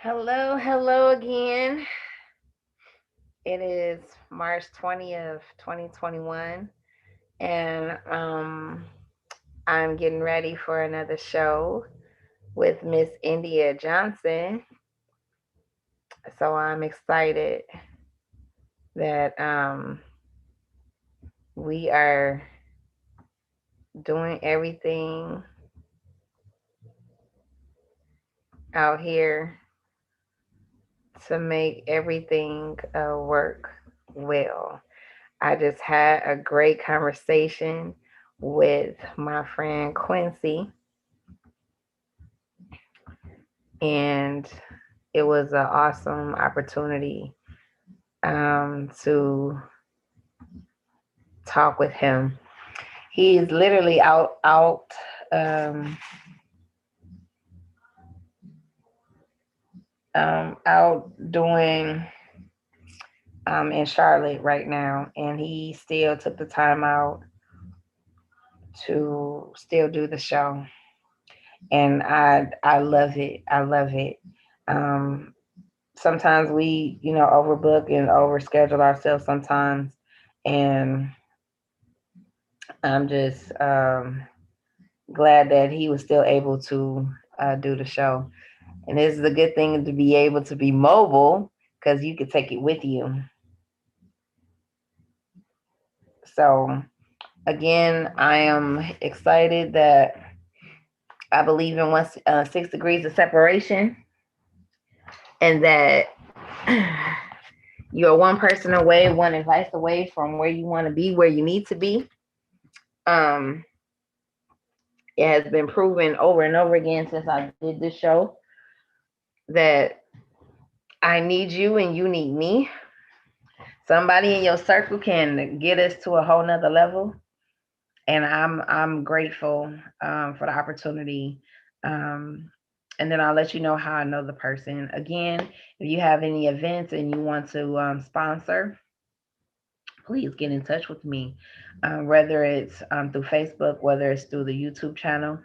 Hello again. It is March 20th, 2021, and I'm getting ready for another show with Miss India Johnson. So I'm excited that we are doing everything out here to make everything work well. I just had a great conversation with my friend Quincy, and it was an awesome opportunity to talk with him. He's literally um, out doing in Charlotte right now, and he still took the time out to still do the show, and I love it. I love it. Um, Sometimes we overbook and overschedule ourselves sometimes, and I'm just glad that he was still able to do the show. And this is a good thing to be able to be mobile because you could take it with you. So again, I am excited that I believe in 6 degrees of separation, and that you're one person away, one advice away from where you want to be, where you need to be. Um, it has been proven over and over again since I did this show that I need you and you need me. Somebody in your circle can get us to a whole nother level, and I'm grateful for the opportunity. Um, and then I'll let you know how I know the person. Again, if you have any events and you want to sponsor, please get in touch with me. Whether it's through Facebook, whether it's through the YouTube channel,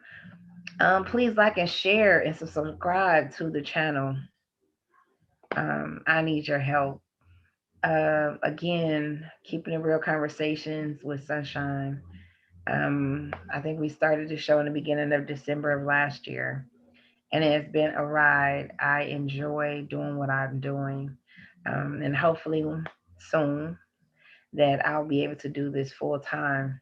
please like and share and subscribe to the channel. I need your help. Again, keeping it real conversations with Sunshine. I think we started the show in the beginning of December of last year, and it has been a ride. I enjoy doing what I'm doing, and hopefully soon that I'll be able to do this full time.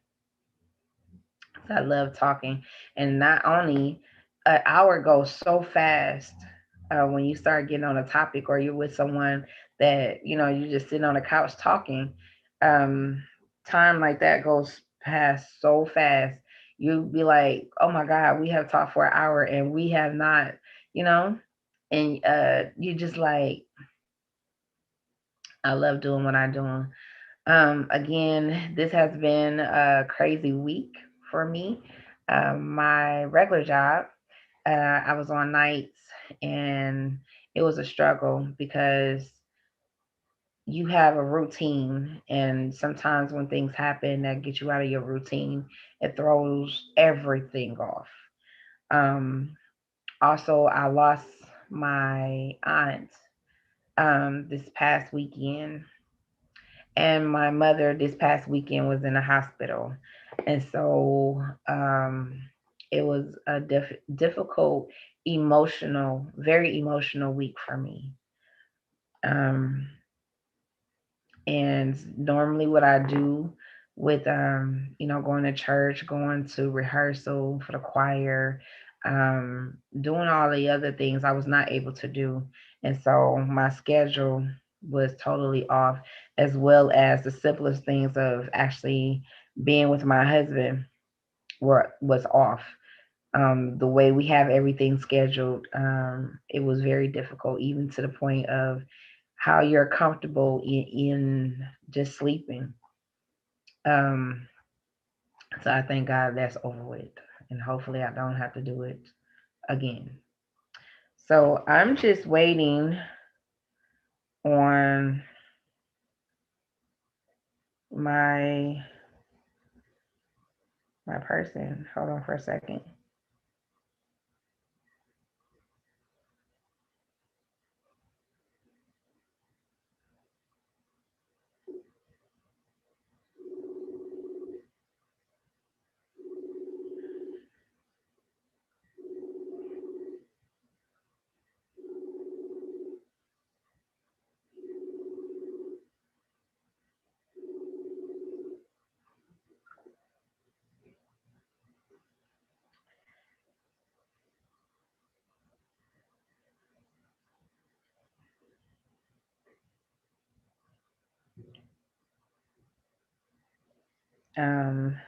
I love talking, and not only an hour goes so fast when you start getting on a topic or you're with someone that you just sitting on the couch talking. Um, Time like that goes past so fast. You be like, oh my God, we have talked for an hour and we have not, you know, and you just like, I love doing what I'm doing. Again, this has been a crazy week for me. My regular job, I was on nights, and it was a struggle because you have a routine, and sometimes when things happen that get you out of your routine, it throws everything off. Um, Also, I lost my aunt this past weekend, and my mother this past weekend was in the hospital, and so it was a difficult, emotional, very emotional week for me. Um, and normally, what I do with going to church, going to rehearsal for the choir, doing all the other things, I was not able to do, and so my schedule was totally off, as well as the simplest things of actually being with my husband was off. The way we have everything scheduled, it was very difficult, even to the point of how you're comfortable in just sleeping. Um, so I thank God that's over with, and hopefully I don't have to do it again. So I'm just waiting on my my person. Hold on for a second. Um,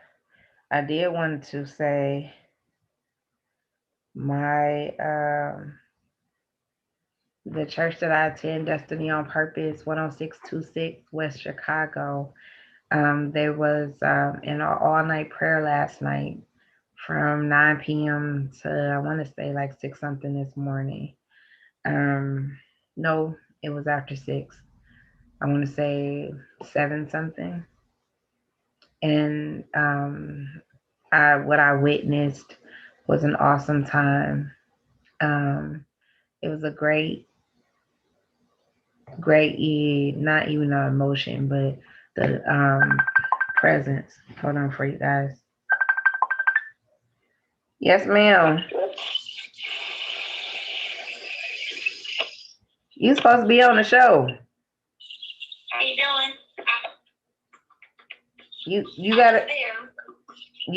I did want to say my the church that I attend, Destiny on Purpose, 10626 West Chicago. There was an all night prayer last night from 9 p.m. to I want to say like six something this morning. Um, no, it was after six. I want to say seven something. And what I witnessed was an awesome time. Um, it was a not even an emotion, but the presence. Hold on for you guys. Yes, ma'am. You supposed to be on the show. How you doing? You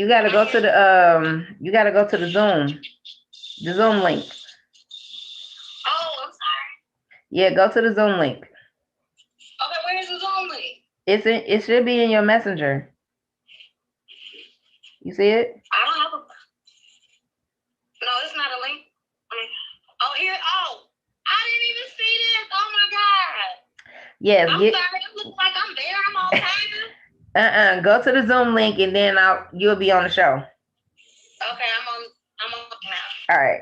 gotta go to the Zoom. The Zoom link. Oh, I'm sorry. Yeah, go to the Zoom link. Okay, where's the Zoom link? It should be in your messenger. You see it? I don't have a. No, it's not a link. Oh, here. Oh, I didn't even see this. Oh my God. Yes. I'm sorry. It looks like I'm there. I'm all tired. Go to the Zoom link and then you'll be on the show. Okay, I'm on now. All right.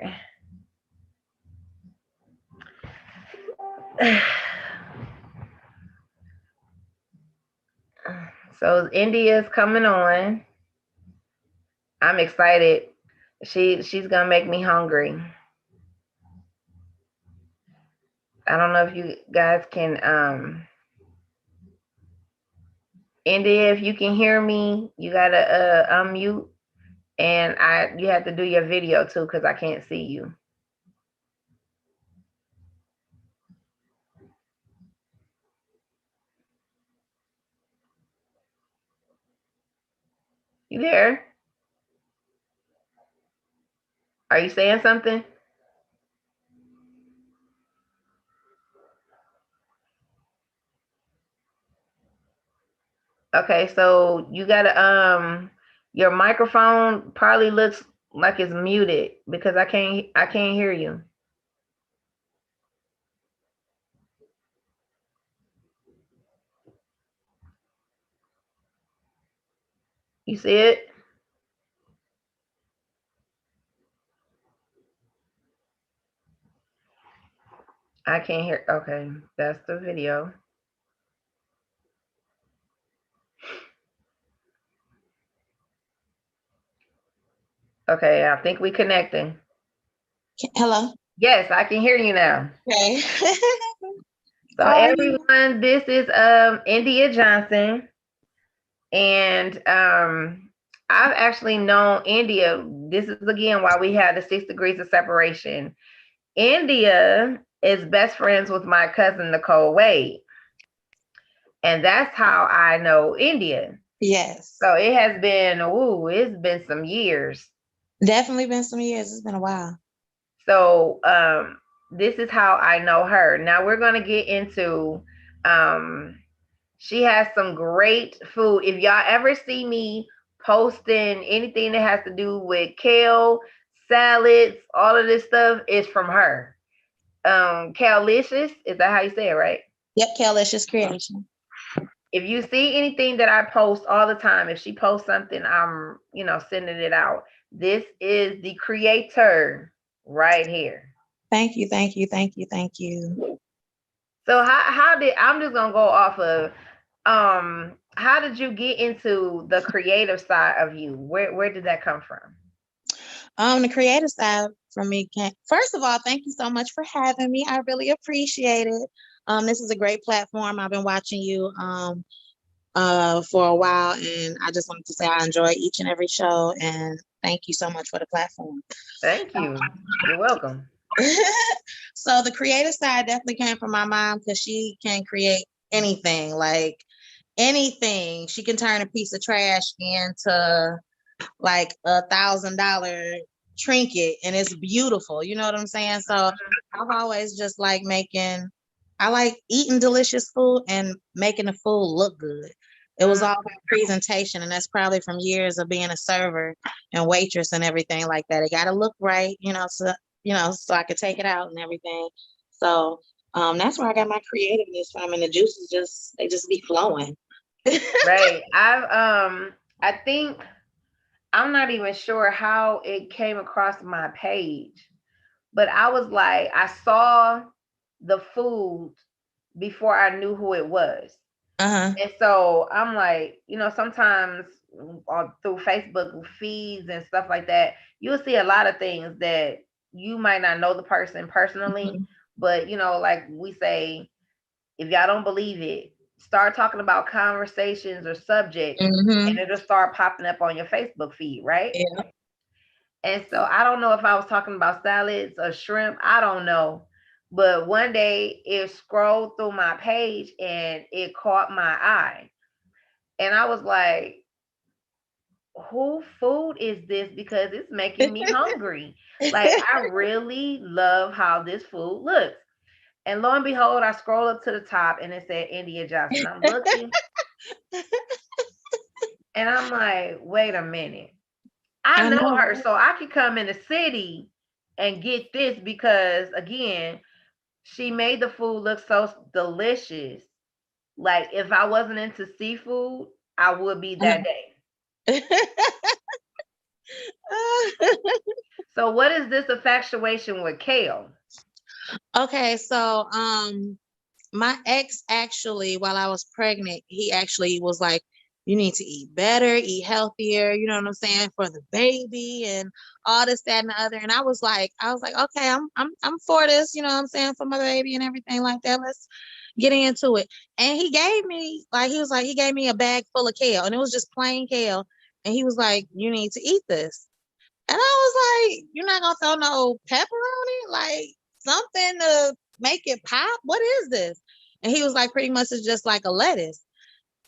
So India's coming on. I'm excited. She's gonna make me hungry. I don't know if you guys can India, if you can hear me, you gotta unmute, and you have to do your video too because I can't see you. You there? Are you saying something? Okay, so you gotta your microphone probably looks like it's muted because I can't hear you. You see it? I can't hear. Okay, that's the video. Okay, I think we connecting. Hello. Yes, I can hear you now. Okay. So everyone, this is India Johnson, and I've actually known India. This is again why we had the 6 degrees of separation. India is best friends with my cousin Nicole Wade, and that's how I know India. Yes. So it has been it's been some years. Definitely been some years. It's been a while. So this is how I know her. Now we're gonna get into she has some great food. If y'all ever see me posting anything that has to do with kale, salads, all of this stuff is from her. Kaleacious, is that how you say it, right? Yep, Kaleacious creation. If you see anything that I post all the time, if she posts something, I'm sending it out. This is the creator right here. Thank you, thank you, thank you, thank you. So I'm just gonna go off of how did you get into the creative side of you? Where did that come from? The creative side from me first of all, thank you so much for having me. I really appreciate it. This is a great platform. I've been watching you for a while, and I just wanted to say I enjoy each and every show, and thank you so much for the platform. Thank you. You're welcome. So the creative side definitely came from my mom because she can create anything, like anything. She can turn a piece of trash into like $1,000 trinket, and it's beautiful. You know what I'm saying? So I've always just like I like eating delicious food and making the food look good. It was all about presentation, and that's probably from years of being a server and waitress and everything like that. It got to look right, so I could take it out and everything. So that's where I got my creativeness from, and the juices just be flowing. Right. I think I'm not even sure how it came across my page, but I was like, I saw the food before I knew who it was. Uh-huh. And so I'm like, sometimes through Facebook feeds and stuff like that, you'll see a lot of things that you might not know the person personally, but like we say, if y'all don't believe it, start talking about conversations or subjects, Mm-hmm. and it'll start popping up on your Facebook feed, right? Yeah. And so I don't know if I was talking about salads or shrimp. I don't know. But one day it scrolled through my page and it caught my eye. And I was like, who food is this? Because it's making me hungry. Like, I really love how this food looks. And lo and behold, I scroll up to the top and it said India Johnson. I'm looking and I'm like, wait a minute. I I know know. her, so I could come in the city and get this because, again, she made the food look so delicious. Like, if I wasn't into seafood, I would be that day. So, what is this infatuation with kale? Okay, so my ex actually, while I was pregnant, he actually was like, you need to eat better, eat healthier, you know what I'm saying, for the baby and all this, that, and the other. And I was like, okay, I'm for this, you know what I'm saying, for my baby and everything like that. Let's get into it. And he gave me a bag full of kale, and it was just plain kale. And he was like, you need to eat this. And I was like, you're not gonna throw no pepper on it? Like something to make it pop? What is this? And he was like, pretty much it's just like a lettuce.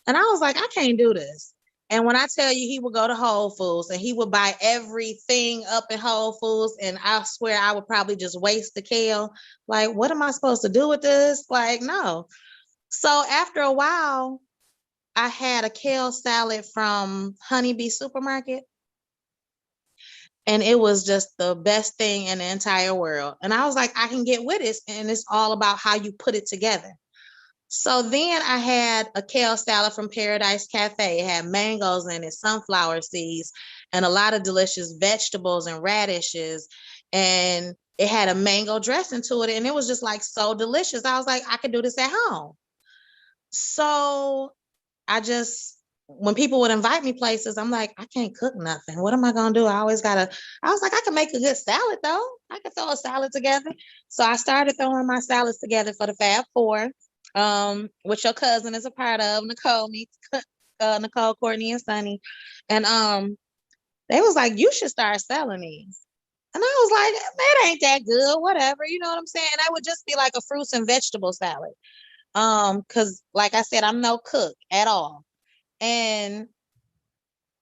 And I was like, I can't do this. And when I tell you, he would go to Whole Foods and he would buy everything up in Whole Foods. And I swear I would probably just waste the kale. Like, what am I supposed to do with this? Like, no. So after a while, I had a kale salad from Honeybee Supermarket, and it was just the best thing in the entire world. And I was like, I can get with it. And it's all about how you put it together. So then I had a kale salad from Paradise Cafe. It had mangoes in it, sunflower seeds, and a lot of delicious vegetables and radishes. And it had a mango dressing to it. And it was just like so delicious. I was like, I could do this at home. So I just, when people would invite me places, I'm like, I can't cook nothing. What am I gonna do? I was like, I can make a good salad though. I can throw a salad together. So I started throwing my salads together for the Fab Four, which your cousin is a part of, Nicole meets Nicole, Courtney, and Sunny. And they was like, you should start selling these. And I was like, that ain't that good, whatever, you know what I'm saying? And I would just be like a fruits and vegetable salad. Because like I said, I'm no cook at all. And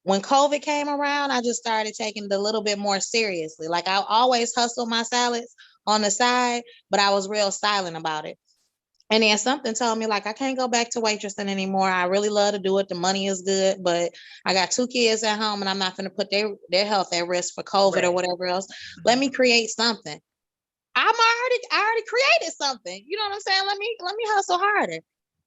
when COVID came around, I just started taking it a little bit more seriously. Like I always hustle my salads on the side, but I was real silent about it. And then something told me like I can't go back to waitressing anymore. I really love to do it. The money is good, but I got two kids at home and I'm not going to put their health at risk for COVID or Right. whatever else. Let me create something. I already created something. You know what I'm saying? Let me hustle harder.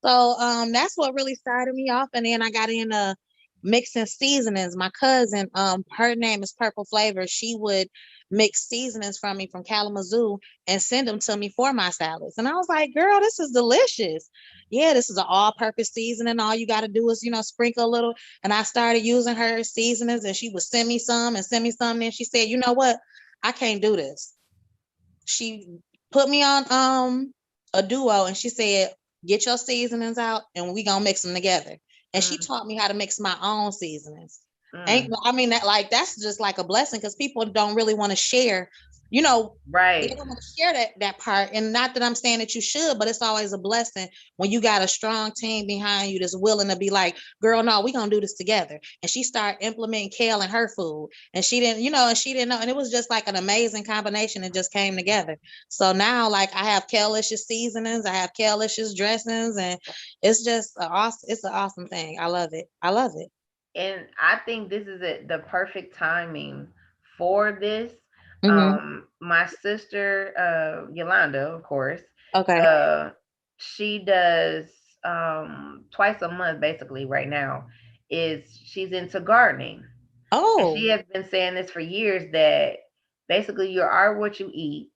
So that's what really started me off. And then I got into mixing seasonings. My cousin, her name is Purple Flavor. She would mix seasonings from me from Kalamazoo and send them to me for my salads. And I was like, girl, this is delicious. Yeah, this is an all-purpose seasoning. All you got to do is, sprinkle a little. And I started using her seasonings, and she would send me some and send me some. And she said, you know what? I can't do this. She put me on a duo, and she said, get your seasonings out and we gonna mix them together. And she Mm, taught me how to mix my own seasonings. mm. Ain't I mean that, like, that's just like a blessing, because people don't really want to share you know, they Right. don't want to share that part. And not that I'm saying that you should, but it's always a blessing when you got a strong team behind you that's willing to be like, girl, no, we're gonna do this together. And she started implementing Kale in her food. And she didn't, and she didn't know. And it was just like an amazing combination. It just came together. So now like I have Kaleacious seasonings, I have Kaleacious dressings, and it's just it's an awesome thing. I love it. I love it. And I think this is the perfect timing for this. Hmm. My sister, Yolanda, of course, Okay. uh, she does twice a month basically right now. Is she's into gardening, and she Oh. has been saying this for years that basically you are what you eat,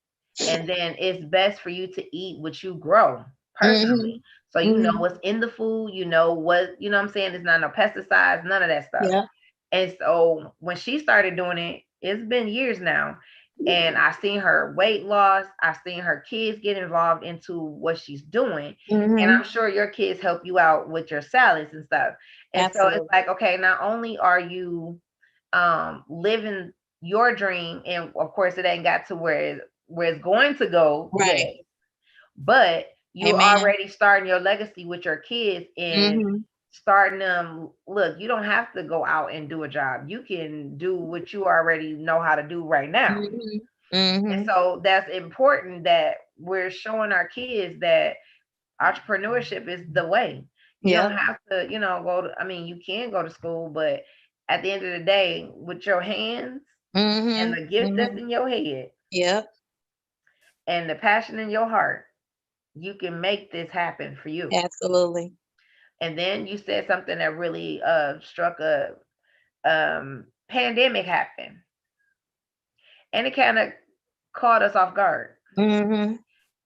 and then it's best for you to eat what you grow Hmm. personally. So you know Hmm. what's in the food, you know what I'm saying? It's not no pesticides, none of that stuff. Yeah. And so when she started doing it, it's been years now. And I've seen her weight loss. I've seen her kids get involved into what she's doing. And Hmm. I'm sure your kids help you out with your salads and stuff. And so it's Absolutely. like, okay, not only are you living your dream, and of course it ain't got to where it's going to go yet, Right. but you Amen. already starting your legacy with your kids and Hmm. starting them. Look, you don't have to go out and do a job. You can do what you already know how to do right now. Hmm. And Hmm. so that's important that we're showing our kids that entrepreneurship is the way. You don't Yep. have to, go to, I mean, you can go to school, but at the end of the day, with your hands and Hmm. the gift that's Hmm. in your head Yep. and the passion in your heart, you can make this happen for you. Absolutely. And then you said something that really struck a pandemic happened, and it kind of caught us off guard. Hmm.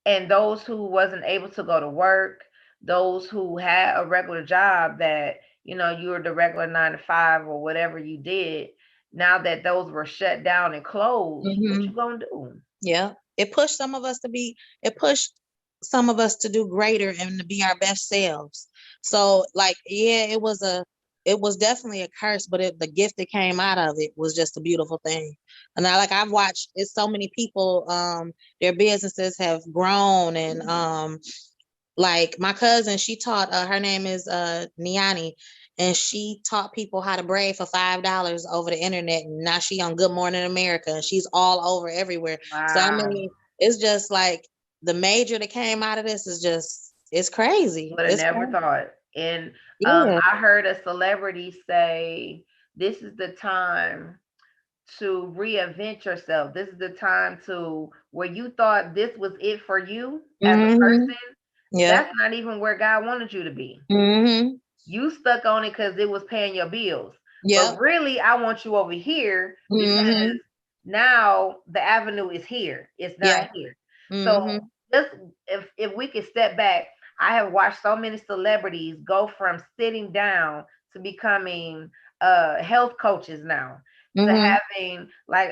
And those who wasn't able to go to work, those who had a regular job that you were the regular 9 to 5 or whatever you did, now that those were shut down and closed, what Hmm. you gonna do? Yeah. It pushed some of us to do greater and to be our best selves. So like, yeah, it was definitely a curse, but the gift that came out of it was just a beautiful thing. And I've watched it's so many people, their businesses have grown, and like my cousin, she taught, her name is Niani, and she taught people how to braid for $5 over the internet, and now she on Good Morning America, and she's all over everywhere. So I Wow. mean, it's just like the major that came out of this is just it's crazy. Would have It's never crazy. thought. And Yeah. I heard a celebrity say, "This is the time to reinvent yourself. This is the time to where you thought this was it for you as a Mm-hmm. person. Yep. That's not even where God wanted you to be. Mm-hmm. You stuck on it because it was paying your bills. But Yep. really, I want you over here because Mm-hmm. now the avenue is here. It's not Yep. here. So Mm-hmm. just if we could step back, I have watched so many celebrities go from sitting down to becoming health coaches now, to Mm-hmm. having like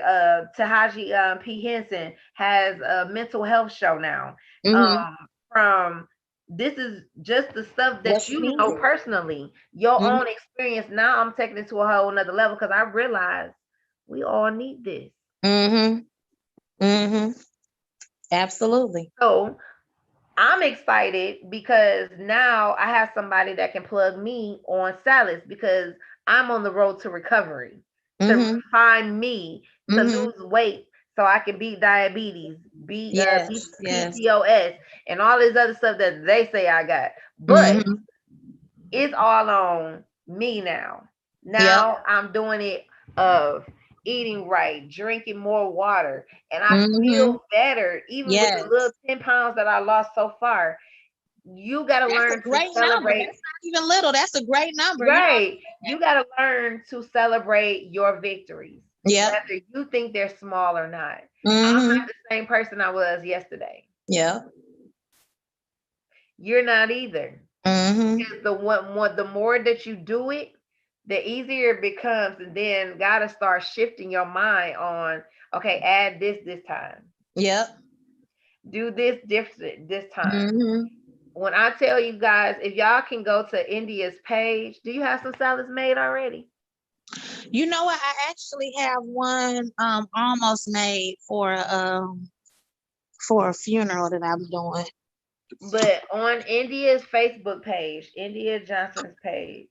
Tahaji P. Henson has a mental health show now. Mm-hmm. From this is just the stuff that What's you know needed? personally, your Mm-hmm. own experience. Now I'm taking it to a whole another level because I realize we all need this. Mm-hmm. Mm-hmm. Absolutely. So I'm excited because now I have somebody that can plug me on salads because I'm on the road to recovery, to Mm-hmm. refine me, to Mm-hmm. lose weight so I can beat diabetes, beat Yes. Yes. PCOS, and all this other stuff that they say I got. But Mm-hmm. it's all on me now. Yep. Now I'm doing it of eating right, drinking more water, and I Mm-hmm. feel better even with the little Yes. 10 pounds that I lost so far. You got to That's a learn to great number. celebrate. That's not even little. That's a great number. You know what Right. You got to learn to celebrate your victories, I'm saying? Yep. whether you think they're small or not. I'm Mm-hmm. not the same person I was yesterday. Yep. You're not either. Mm-hmm. Because the more that you do it, the easier it becomes, and then gotta start shifting your mind on, okay, add this time, Yep. do this different this time. Mm-hmm. When I tell you guys, if y'all can go to India's page, do you have some salads made already? You know what? I actually have one almost made for a funeral that I was doing. But on India's Facebook page, India Johnson's page,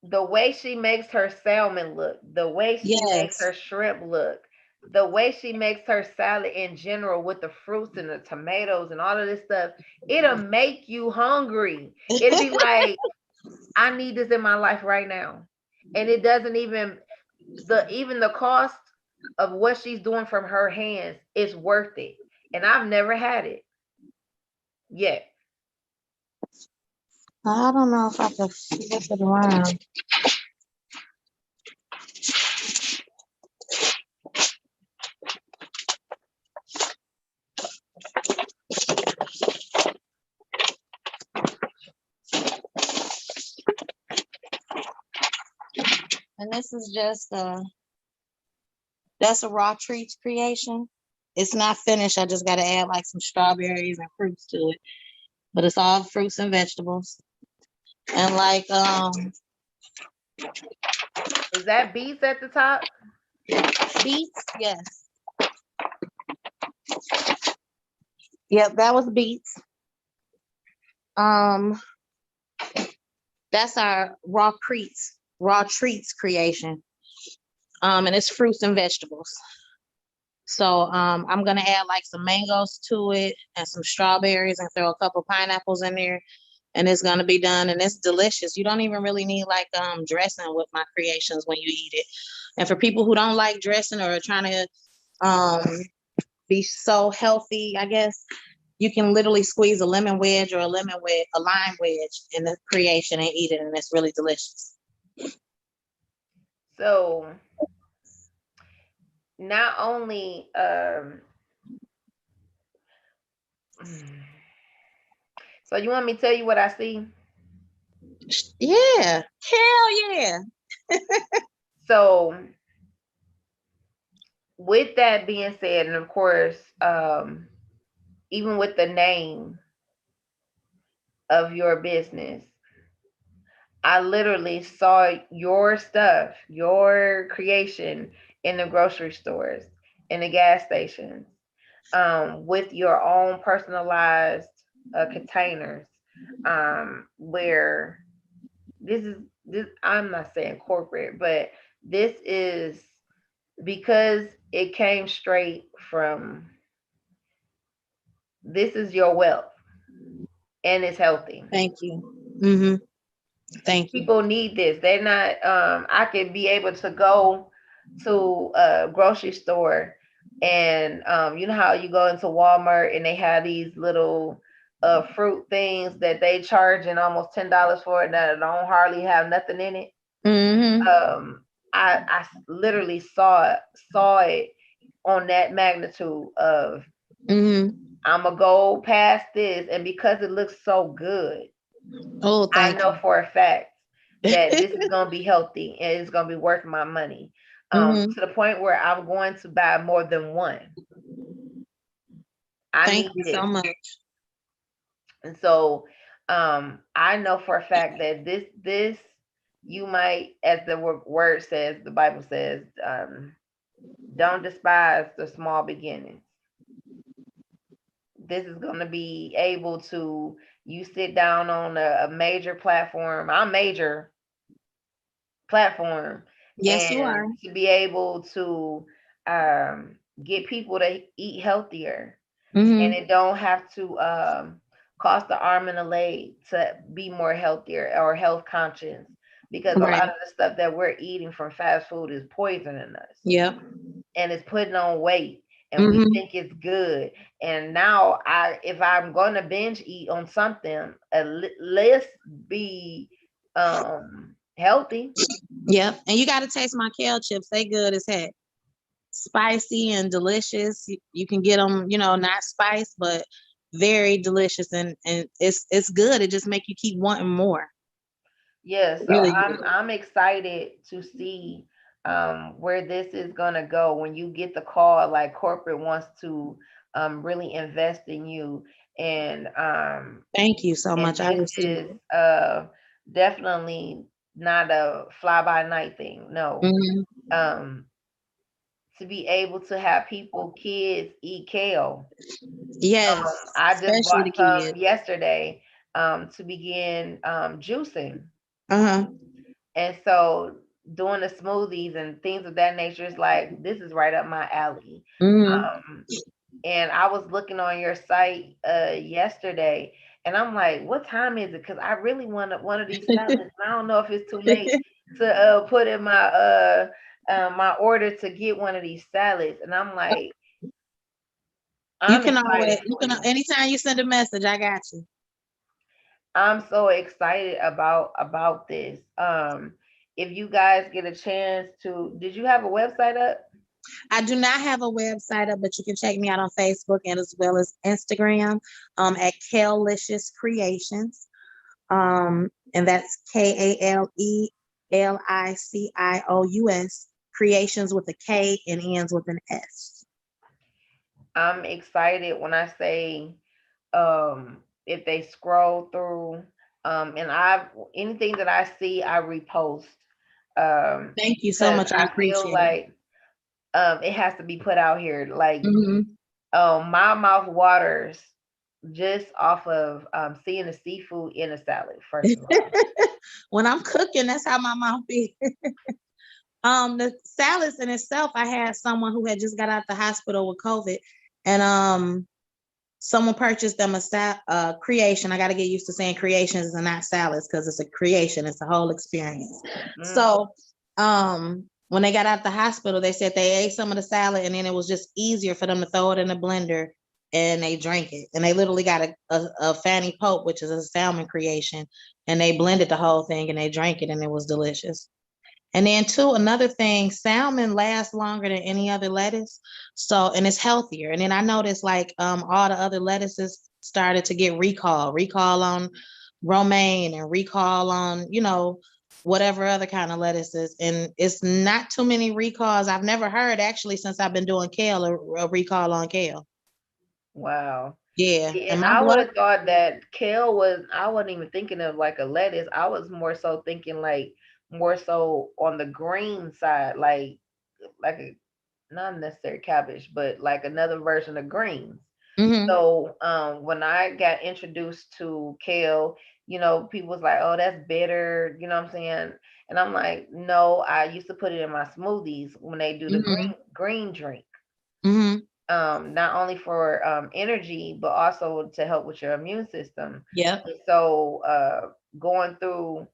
the way she makes her salmon look, the way she makes Yes. her shrimp look, the way she makes her salad in general with the fruits and the tomatoes and all of this stuff, it'll make you hungry. It'll be like, I need this in my life right now. And it doesn't even the cost of what she's doing from her hands is worth it. And I've never had it yet. I don't know if I can flip it around. And this is just that's a raw treats creation. It's not finished. I just got to add like some strawberries and fruits to it. But it's all fruits and vegetables. And like Is that beets at the top? beets, yes. Yep, that was beets. Um, that's our raw treats creation. And it's fruits and vegetables. So I'm gonna add like some mangoes to it and some strawberries and throw a couple pineapples in there, and it's gonna be done. And it's delicious. You don't even really need like dressing with my creations when you eat it. And for people who don't like dressing or are trying to um be so healthy, I guess you can literally squeeze a lemon wedge or a lime wedge in the creation and eat it, and it's really delicious. So not only so you want me to tell you what I see? Yeah, hell yeah. So with that being said, and of course, even with the name of your business, I literally saw your stuff, your creation in the grocery stores, in the gas stations, with your own personalized containers, where this. I'm not saying corporate, but this is because it came straight from. This is your wealth, and it's healthy. Thank you. Mm-hmm. Thank you. People need this. They're not. I could be able to go to a grocery store, and you know how you go into Walmart and they have these little fruit things that they charging almost $10 for it that don't hardly have nothing in it. Mm-hmm. I literally saw it on that magnitude of, Mm-hmm. I'm gonna go past this, and because it looks so good, Oh, I thank know you. for a fact that this is gonna be healthy and it's gonna be worth my money. Mm-hmm. To the point where I'm going to buy more than one. I Thank need you so this. much. And so I know for a fact that this you might, as the word says, the Bible says, don't despise the small beginnings. This is going to be able to, you sit down on a major platform. I'm major platform, Yes, you are. and to be able to get people to eat healthier, and Mm-hmm. it don't have to cost the arm and a leg to be more healthier or health conscious, because a lot Right. of the stuff that we're eating from fast food is poisoning us, Yep. and it's putting on weight, and we Mm-hmm. think it's good. And now if I'm going to binge eat on something, let's be healthy. Yep. And you got to taste my kale chips. They good as heck. Spicy and delicious. You can get them, not spice, but very delicious, and it's good. It just make you keep wanting more. Yeah, so Really good. I'm excited to see where this is gonna go when you get the call like corporate wants to really invest in you, and Thank you so much. I this received is it. definitely not a fly by night thing. No. Mhm. Um, to be able to have kids eat kale. Yes, I just especially bought the some kids. yesterday to begin juicing. Uh-huh. And so doing the smoothies and things of that nature is like, this is right up my alley. Mhm. Um, and I was looking on your site yesterday, and I'm like, what time is it? Because I really want one of these salads. And I don't know if it's too late to put in my order to get one of these salads. And I'm like, You I'm can excited always, for you. anytime you send a message, I got you. I'm so excited about this. If you guys get a chance to, did you have a website up? I do not have a website up, but you can check me out on Facebook and as well as Instagram at Kaleacious Creations. And that's Kalelicous Creations with a K and ends with an S. I'm excited when I say if they scroll through and I anything that I see I repost Thank you so because much. I I feel appreciate it. like it has to be put out here. Like Mhm. my mouth waters just off of seeing the seafood in a salad, first of all. When I'm cooking, that's how my mouth be. The salads in itself, I had someone who had just got out the hospital with COVID, and someone purchased them a creation. I got to get used to saying creations and not salads because it's a creation. It's a whole experience. Mm, So, when they got out the hospital, they said they ate some of the salad and then it was just easier for them to throw it in the blender and they drank it. And they literally got a Fanny Pope, which is a salmon creation, and they blended the whole thing and they drank it and it was delicious. And then two, another thing, salmon lasts longer than any other lettuce. So, and it's healthier. And then I noticed like all the other lettuces started to get recall on romaine and recall on, whatever other kind of lettuces. And it's not too many recalls. I've never heard actually since I've been doing kale, a recall on kale. wow. Yeah. See, And and my I would blood. have thought that kale was, I wasn't even thinking of like a lettuce. I was more so thinking like more so on the green side, like a not necessarily cabbage, but like another version of greens. Hmm. So when I got introduced to kale, people was like, "Oh, that's bitter," you know what I'm saying? And I'm like, "No, I used to put it in my smoothies when they do the Hmm. green drink." Hmm. Not only for energy, but also to help with your immune system. Yep. And so, going through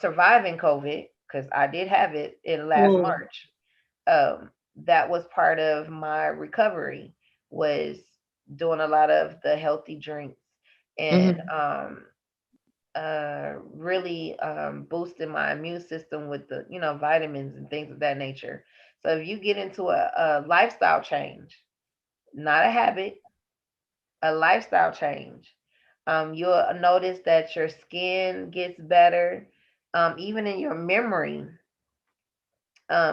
surviving COVID, because I did have it in last Ooh. March, that was part of my recovery, was doing a lot of the healthy drinks and Hmm. really boosting my immune system with the vitamins and things of that nature. So if you get into a lifestyle change, not a habit, a lifestyle change. You'll notice that your skin gets better, even in your memory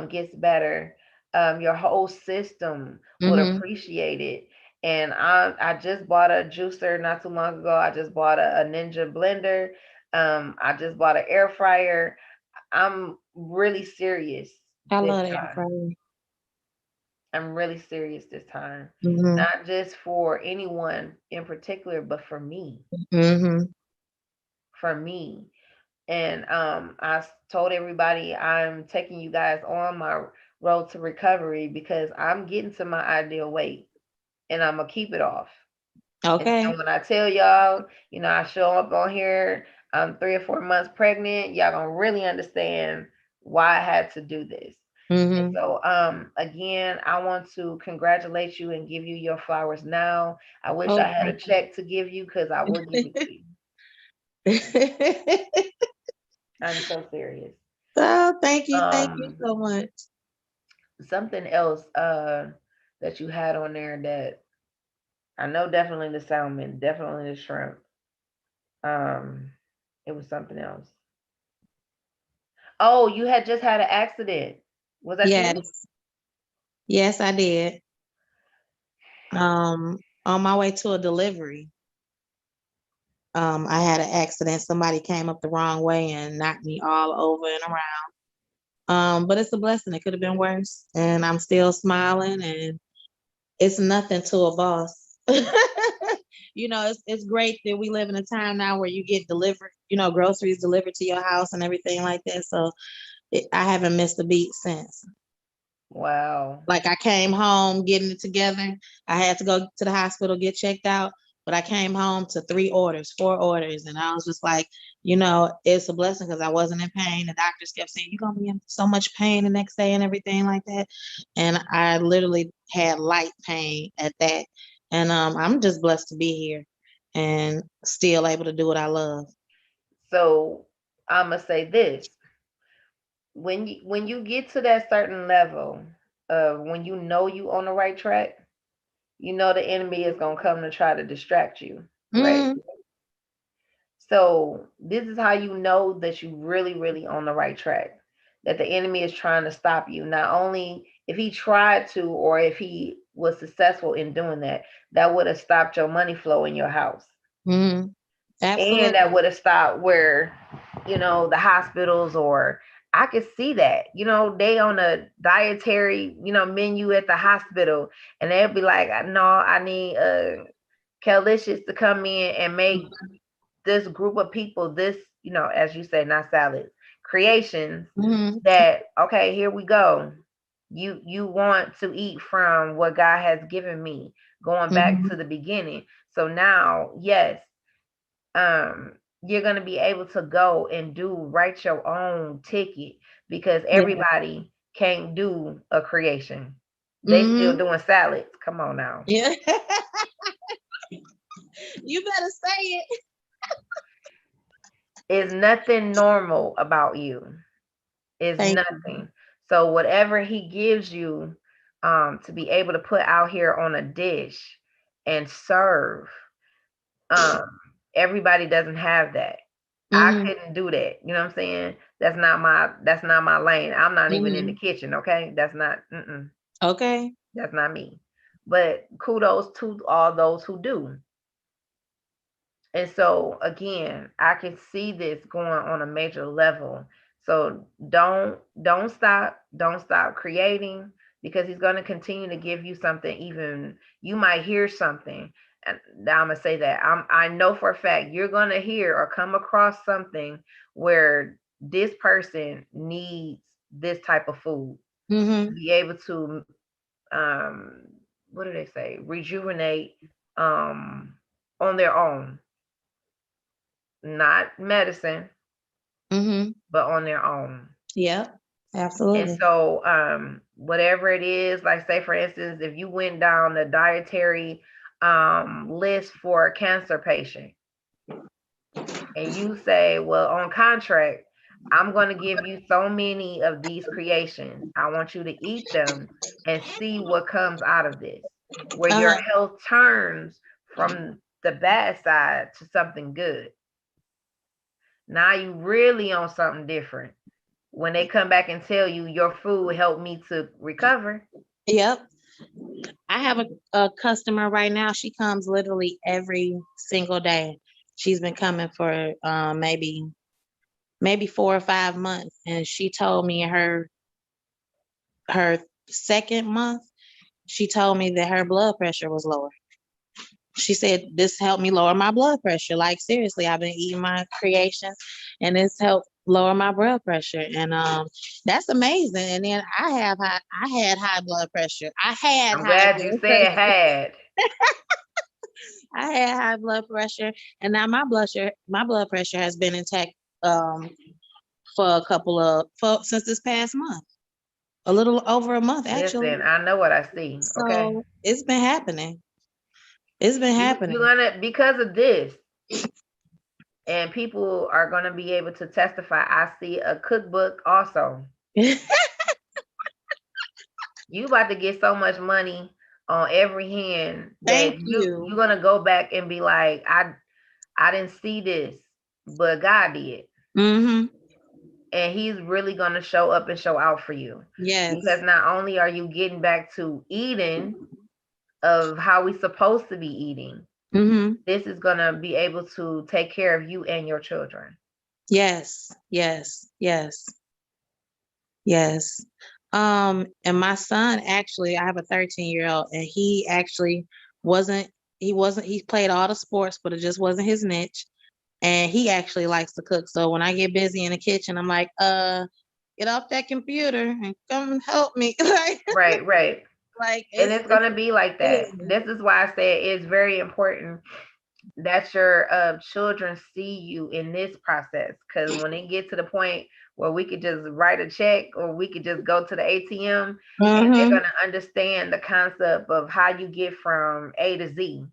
gets better. Your whole system would Hmm. appreciate it. And I just bought a juicer not too long ago. I just bought a Ninja blender. I just bought an air fryer. I'm really serious I this love that time. fryer. I'm really serious this time. Hmm. Not just for anyone in particular, but for me. Hmm. For me. And told everybody I'm taking you guys on my road to recovery because I'm getting to my ideal weight and I'm gonna keep it off. And Okay. when I tell y'all, I show up on here, I'm 3 or 4 months pregnant, y'all gonna really understand why I had to do this. And Hmm. so, again, I want to congratulate you and give you your flowers now. I wish I Oh, had a thank check to give you because I would give it to you. you. I'm so serious. Oh, thank you. Thank you Um, so much. Something else that you had on there that I know, definitely the salmon, definitely the shrimp. Um, it was something else. Oh, you had just had an accident. Was that you? Yes. Yes, I did. On my way to a delivery. I had an accident. Somebody came up the wrong way and knocked me all over and around. But it's a blessing. It could have been worse. And I'm still smiling, and it's nothing to a boss. It's great that we live in a time now where you get delivered, groceries delivered to your house and everything like that. So I haven't missed a beat since. Wow. Like, I came home getting it together. I had to go to the hospital, get checked out, but I came home to 3 orders, 4 orders, and I was just like, it's a blessing because I wasn't in pain. The doctors kept saying, "You're gonna be in so much pain the next day," and everything like that. And I literally had light pain at that. And I'm just blessed to be here and still able to do what I love. So I'm gonna say this: when you get to that certain level of when you know you on the right track, you know the enemy is gonna come to try to distract you, correct? Mm-hmm. So this is how you know that you really, really on the right track. That the enemy is trying to stop you. Not only if he tried to, or if he was successful in doing that, that would have stopped your money flow in your house. Mm-hmm. And Absolutely. that would have stopped where, the hospitals, or I could see that, they on a dietary, menu at the hospital, and they'll be like, no, I need Kaleacious to come in and make this group of people this, as you say, not salads, creations, Mm-hmm. that okay, here we go. You want to eat from what God has given me, going back to Mm-hmm. the beginning. So now, yes, you're going to be able to go and write your own ticket, because Yeah. everybody can't do a creation. They still Mm-hmm. doing salads. Come on now. Yeah. You better say it. It's nothing normal about you. Is Thank you. nothing. So whatever he gives you, to be able to put out here on a dish and serve, um, everybody doesn't have that. I Mm-hmm. couldn't do that. You know what I'm saying? That's not my lane. I'm not even in the Mm-hmm. kitchen. Okay, Okay. that's not me. But kudos to all those who do. And so again, I can see this going on a major level. So don't stop creating, because he's going to continue to give you something. Even you might hear something, and I'm gonna say that I know for a fact you're going to hear or come across something where this person needs this type of food to Mm-hmm. be able to, um what do they say, rejuvenate, um on their own, not medicine, Mm-hmm. but on their own. Yep. And Absolutely. so, whatever it is, like say for instance, if you went down the dietary list for a cancer patient, and you say, well, on contract, I'm going to give you so many of these creations. I want you to eat them and see what comes out of this, where your Uh-huh. health turns from the bad side to something good. Now you really on something different. When they come back and tell you your food helped me to recover. Yep. I have a customer right now. She comes literally every single day. She's been coming for maybe 4 or 5 months, and she told me her second month, she told me that her blood pressure was lower. She said this helped me lower my blood pressure. Like, seriously, I've been eating my creations, and it's helped lower my blood pressure. And that's amazing. And then I had high blood pressure. I had I'm high glad you blood said pressure. had. I had high blood pressure, and now my blood pressure has been intact um for since this past month. A little over a month, actually. Listen, I know what I see. Okay. So it's been happening. It's been You're happening. gonna, because of this, and people are gonna be able to testify. I see a cookbook also. You about to get so much money on every hand that Thank you're you. gonna go back and be like, I didn't see this, but God did. Mm-hmm. And he's really gonna show up and show out for you. Because Yes. not only are you getting back to eating of how we supposed to be eating, Mm-hmm. This is going to be able to take care of you and your children. Yes, yes, yes, yes. And my son actually, I have a 13-year-old, and he actually wasn't, he played all the sports, but it just wasn't his niche. And he actually likes to cook. So when I get busy in the kitchen, I'm like, get off that computer and come help me. Right, right. Like And it's it's going to be like that. yeah. This is why I say it's very important that your children see you in this process, because when it gets to the point where we could just write a check or we could just go to the ATM, and they're Mm-hmm. going to understand the concept of how you get from A to Z,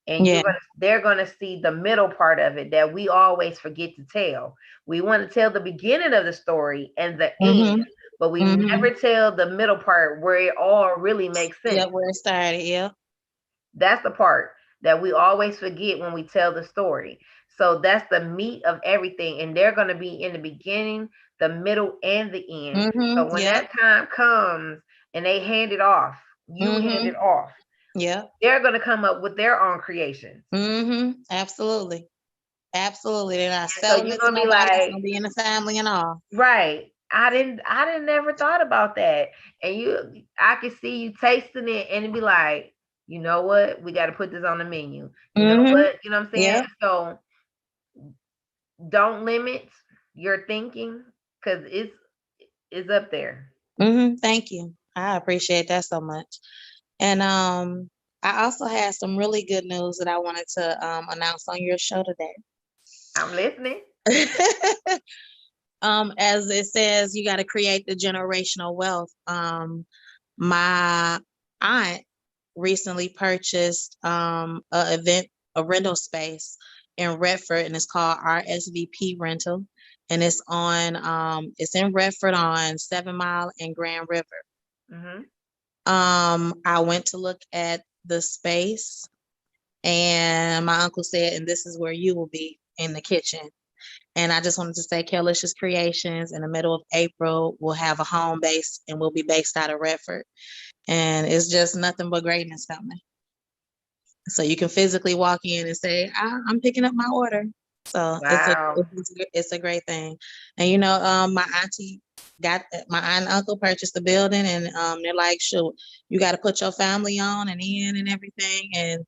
and Yeah. they're going to see the middle part of it that we always forget to tell. We want to tell the beginning of the story and the end, Mm-hmm. but we Mm-hmm. never tell the middle part where it all really makes sense. Yep, where it started. Yep. That's the part that we always forget when we tell the story. So that's the meat of everything. And they're going to be in the beginning, the middle, and the end. Mm-hmm. So when Yep. that time comes and they hand it off, you hand Mm-hmm. it off, Yep. they're going to come up with their own creations. Mm-hmm. Absolutely. Absolutely. They're not And so selling you're it to going to be nobody. It's like, gonna be in the family and all. right. I didn't never thought about that. And I could see you tasting it and it'd be like, you know what? We got to put this on the menu. You know Mm-hmm. what? You know what I'm saying? Yep. So don't limit your thinking because it's up there. Mm-hmm. Thank you. I appreciate that so much. And I also had some really good news that I wanted to announce on your show today. I'm listening. As it says, you got to create the generational wealth. My aunt recently purchased a rental space in Redford, and it's called RSVP Rental, and it's in Redford on 7 Mile and Grand River. Hmm. I went to look at the space, and my uncle said, and this is where you will be in the kitchen. And I just wanted to say, Kaleacious Creations, in the middle of April, will have a home base, and we'll be based out of Redford. And it's just nothing but greatness coming. So you can physically walk in and say, I'm picking up my order. So Wow. it's a great thing. And my auntie got my aunt and uncle purchased the building, and they're like, sure, you got to put your family on and in and everything. And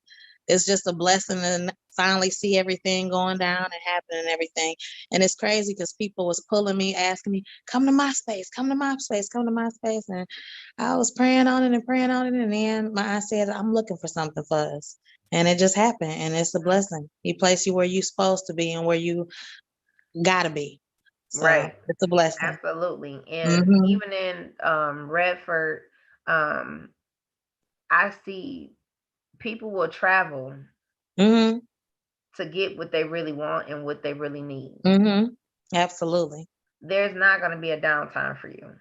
it's just a blessing to finally see everything going down and happen and everything. And it's crazy because people was pulling me, asking me, come to my space, come to my space, come to my space. And I was praying on it and praying on it. And then my aunt said, I'm looking for something for us. And it just happened. And it's a blessing. He placed you where you're supposed to be and where you gotta be. So Right. it's a blessing. Absolutely. And Mm-hmm. even in Redford, um, I see people will travel Mm-hmm. to get what they really want and what they really need. Mm-hmm. Absolutely. There's not going to be a downtime for you.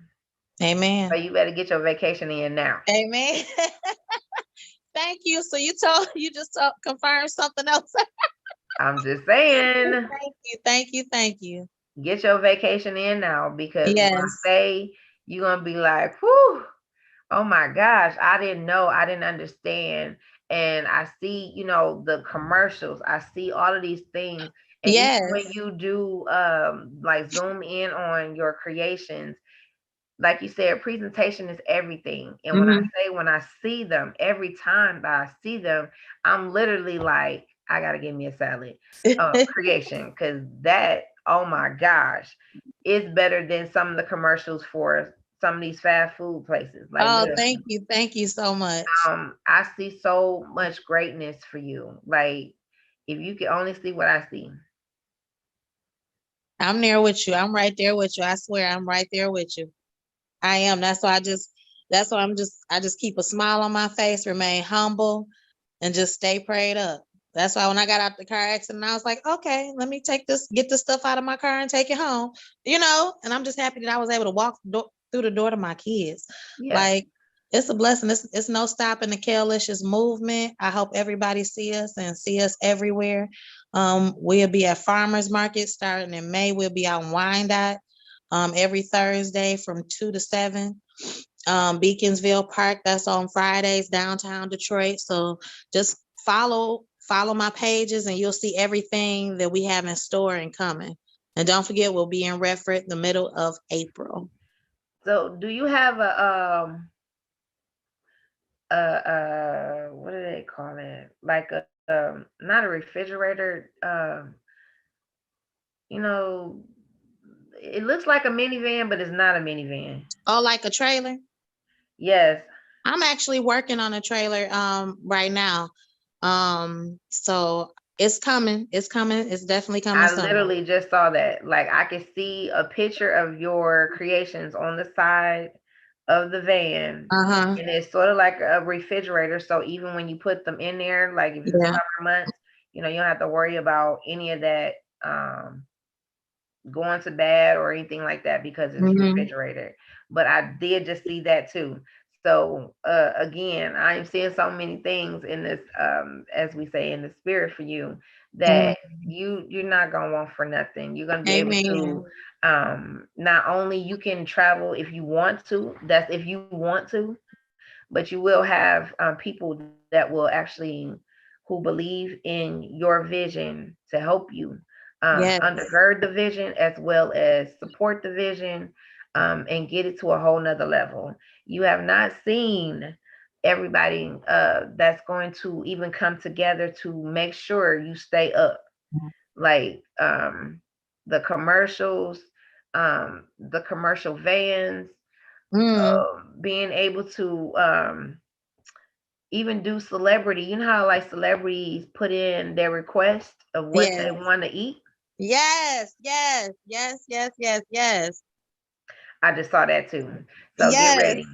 So Amen. you better get your vacation in now. Amen. Thank you. So you just confirmed something else. I'm just saying. Thank you. Thank you. Thank you. Get your vacation in now, because when I Yes. say, you're gonna be like, whew, oh my gosh, I didn't know, I didn't understand. And I see, the commercials, I see all of these things. And even when Yes. you do like zoom in on your creations, like you said, presentation is everything. And Mm-hmm. when I see them, every time that I see them, I'm literally like, I gotta give me a salad creation, because that, oh my gosh, is better than some of the commercials for some of these fast food places. Like Oh, literally, thank you. Thank you so much. I see so much greatness for you. Like, if you could only see what I see. I'm there with you. I'm right there with you. I swear I'm right there with you. I am. That's why I just keep a smile on my face, remain humble, and just stay prayed up. That's why when I got out the car accident, I was like, okay, let me get this stuff out of my car and take it home, and I'm just happy that I was able to walk through the door to my kids. Yeah. Like, it's a blessing. It's no stopping the Kaleacious movement. I hope everybody see us and see us everywhere. We'll be at farmers market starting in May. We'll be out in Wyandotte every Thursday from 2 to 7. Beaconsville Park, that's on Fridays, downtown Detroit. So just follow my pages and you'll see everything that we have in store and coming. And don't forget, we'll be in Redford the middle of April. So, do you have what do they call it? Like a not a refrigerator. You know, it looks like a minivan, but it's not a minivan. Oh, like a trailer? Yes, I'm actually working on a trailer right now. So it's coming. It's coming. It's definitely coming I soon. literally just saw that. Like I could see a picture of your creations on the side of the van. Uh-huh. And it's sort of like a refrigerator. So even when you put them in there, like if it's Yeah. summer months, you don't have to worry about any of that going to bad or anything like that because it's Mm-hmm. refrigerated. But I did just see that too. So again, I am seeing so many things in this, as we say, in the spirit for you that you're not gonna want for nothing. You're gonna be able Amen. to not only you can travel if you want to. That's if you want to, but you will have people that will actually who believe in your vision to help you Yes. undergird the vision as well as support the vision and get it to a whole nother level. You have not seen everybody that's going to even come together to make sure you stay up. Like the commercials, the commercial vans, Mm. being able to even do celebrity. You know how like celebrities put in their request of what they Yes. want to eat? Yes. Yes. Yes. Yes. Yes. Yes. I just saw that too. So get Yes. ready.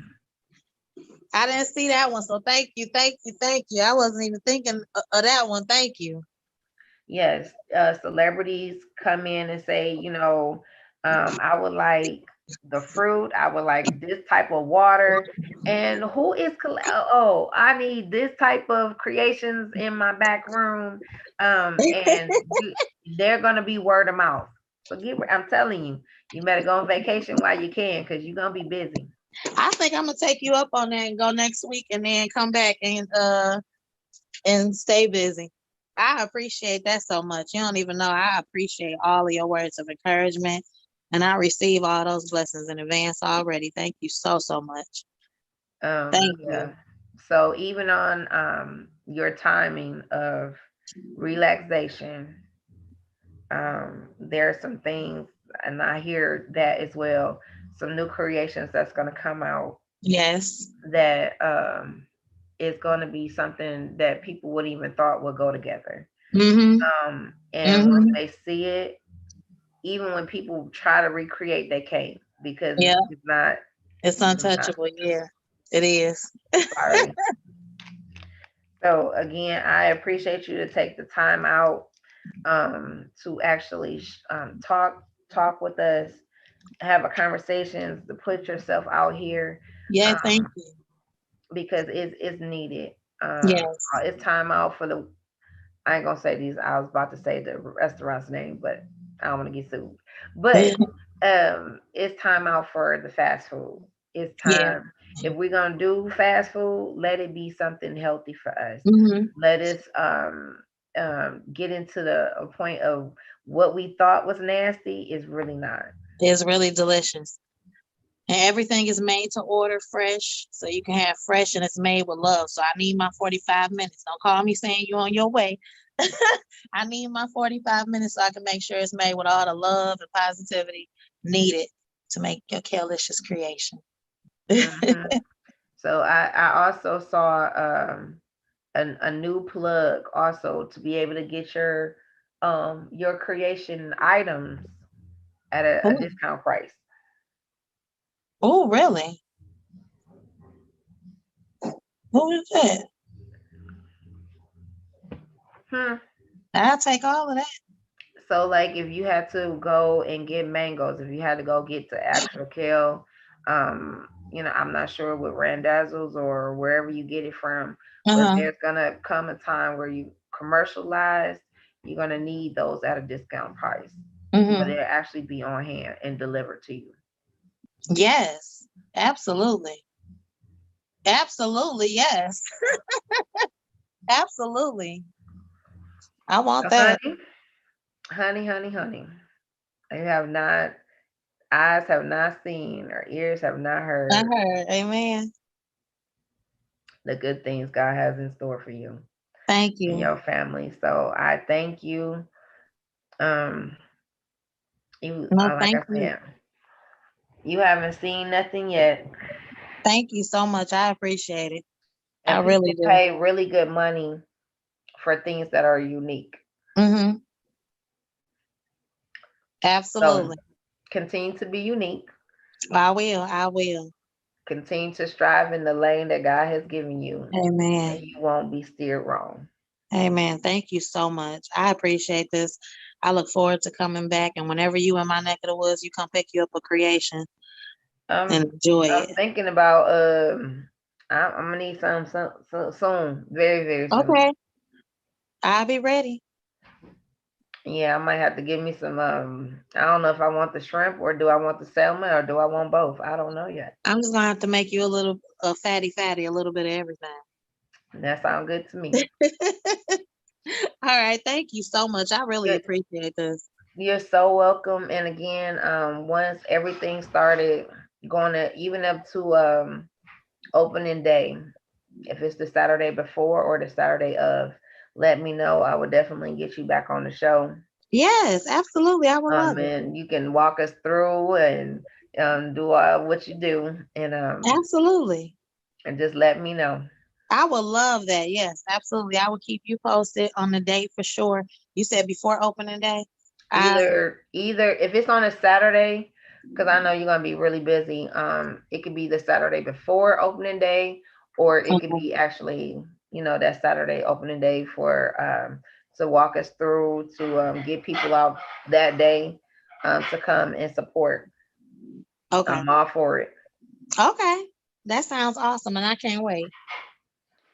I didn't see that one. So thank you. Thank you. Thank you. I wasn't even thinking of that one. Thank you. Yes, celebrities come in and say, I would like the fruit. I would like this type of water. And who is, oh, I need this type of creations in my back room. And they're going to be word of mouth. So I'm telling you, you better go on vacation while you can because you're going to be busy. I think I'm gonna take you up on that and go next week and then come back and stay busy. I appreciate that so much. You don't even know. I appreciate all of your words of encouragement and I receive all those blessings in advance already. Thank you so so much. Thank Yeah. you. So even on your timing of relaxation, there are some things, and I hear that as well. Some new creations that's going to come out Yes. that is going to be something that people wouldn't even thought would go together. Mm-hmm. And once Mm-hmm. they see it, even when people try to recreate, they can't because Yeah. it's not. It's It's just not. untouchable. Yeah. It is. Sorry. So again, I appreciate you to take the time out to actually talk with us, have a conversation, to put yourself out here Yeah, thank um, you. because it's needed. Yes. It's time out for the. I ain't gonna say these. I was about to say the restaurant's name, but I don't want to get sued. But it's time out for the fast food. It's Yeah. time. If we're gonna do fast food, let it be something healthy for us. Mm-hmm. Let us get into the a point of what we thought was nasty is really not. It's really delicious. And everything is made to order fresh. So you can have fresh and it's made with love. So I need my 45 minutes. Don't call me saying you're on your way. I need my 45 minutes so I can make sure it's made with all the love and positivity needed to make your Kaleacious creation. Hmm. So I also saw a new plug also to be able to get your creation items at a Oh, discount price. oh, really? Who is that? Hmm. I'll take all of that. So like if you had to go and get mangoes, if you had to go get the actual kale, I'm not sure with Randazzles or wherever you get it from, but Uh-huh. there's gonna come a time where you commercialize, you're gonna need those at a discount price. But Mm-hmm. it'll actually be on hand and delivered to you. Yes, absolutely. Absolutely, yes. Absolutely. I want So, that. honey. You have not, eyes have not seen, or ears have not I heard heard. Amen. the good things God has in store for you Thank and you. your family. So I thank you. Um, No, like thank I you. said, you haven't seen nothing yet, Thank you so much. I appreciate it. I and really people do. pay really good money for things that are unique. Mm-hmm. So Absolutely. continue to be unique. I will. I will. Continue to strive in the lane that God has given you, and Amen. you won't be steered wrong. Amen. Thank you so much. I appreciate this. I look forward to coming back. And whenever you in my neck of the woods, you come pick you up a creation and enjoy I'm it. thinking about I'm gonna need some soon, very very soon. Okay. I'll be ready. Yeah, I might have to give me some. I don't know if I want the shrimp or do I want the salmon or do I want both. I don't know yet. I'm just gonna have to make you a little a fatty, a little bit of everything. That sounds good to me. All right. Thank you so much. I really You're, appreciate this. you're so welcome. And again, once everything started going to even up to opening day, if it's the Saturday before or the Saturday of, let me know. I would definitely get you back on the show. Yes, absolutely. I would love it. And you can walk us through and do what you do, Absolutely. and just let me know. I would love that. Yes, absolutely. I will keep you posted on the date for sure. You said before opening day. I Either if it's on a Saturday, because I know you're gonna be really busy. It could be the Saturday before opening day, or it could okay. be actually, that Saturday opening day for to walk us through to get people out that day to come and support. Okay. I'm all for it. Okay. That sounds awesome, and I can't wait.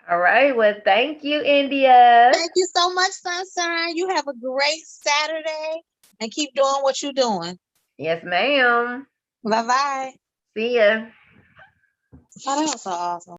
All right. Well, thank you, India. Thank you so much, Sunshine. You have a great Saturday and keep doing what you're doing. Yes, ma'am. Bye bye. See ya. Oh, that was so awesome.